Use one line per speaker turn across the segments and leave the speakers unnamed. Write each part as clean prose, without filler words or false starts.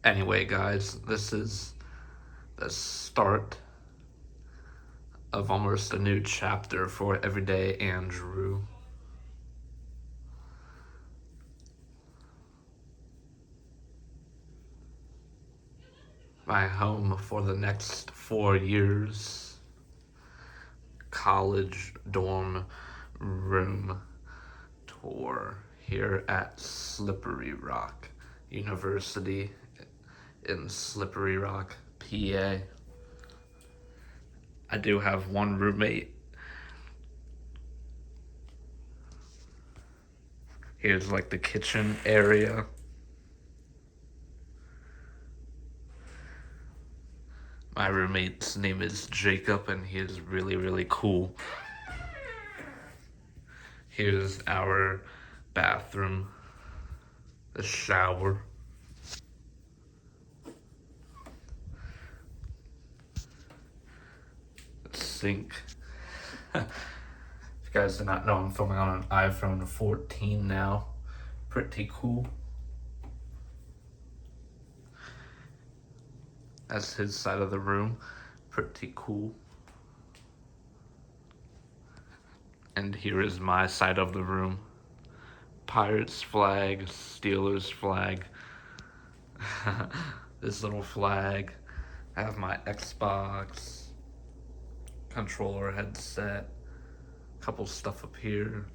Anyway, guys, this is the start of almost a new chapter for Everyday Andrew. My home for the next 4 years. College dorm room tour here at Slippery Rock University in Slippery Rock, PA. I do have one roommate. Here's like the kitchen area. My roommate's name is Jacob, and he is really, really cool. Here's our bathroom, the shower. The sink. If you guys do not know, I'm filming on an iPhone 14 now. Pretty cool. That's his side of the room. Pretty cool. And here is my side of the room. Pirates flag, Steelers flag. This little flag. I have my Xbox controller headset. Couple stuff up here.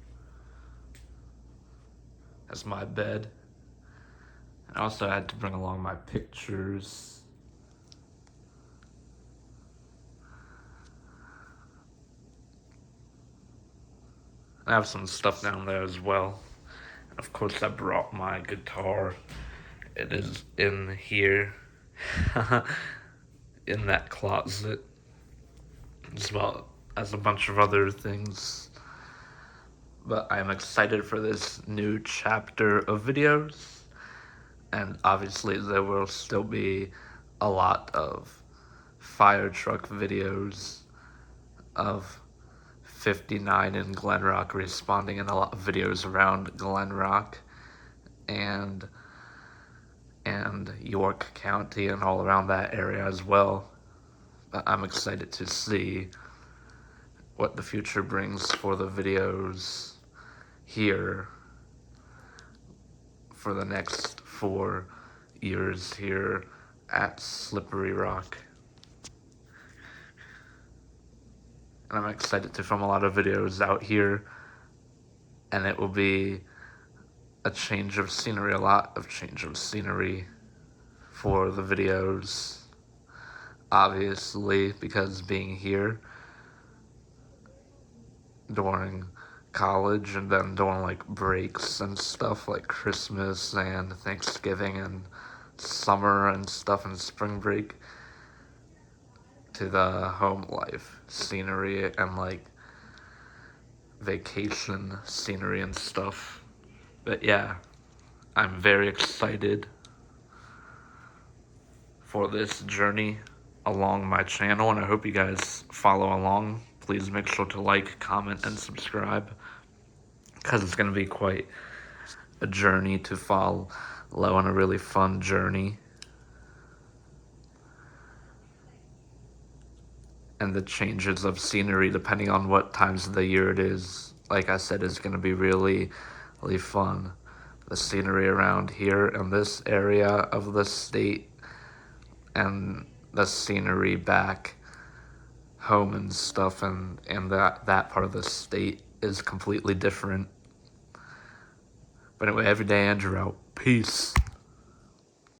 That's my bed. I also had to bring along my pictures. I have some stuff down there as well. And of course, I brought my guitar. It is in here, in that closet, as well as a bunch of other things. But I'm excited for this new chapter of videos. And obviously, there will still be a lot of fire truck videos of 59 in Glen Rock responding, and a lot of videos around Glen Rock and York County and all around that area as well. But I'm excited to see what the future brings for the videos here for the next 4 years here at Slippery Rock. And I'm excited to film a lot of videos out here, and it will be a lot of change of scenery for the videos, obviously, because being here during college and then during like breaks and stuff like Christmas and Thanksgiving and summer and stuff and spring break, to the home life scenery and like vacation scenery and stuff. But yeah, I'm very excited for this journey along my channel, and I hope you guys follow along. Please make sure to like, comment, and subscribe, because it's going to be quite a journey to follow, and a really fun journey. And the changes of scenery, depending on what times of the year it is, like I said, is going to be really, really fun. The scenery around here in this area of the state and the scenery back home and stuff and that part of the state is completely different. But anyway, Everyday Andrew out. Peace.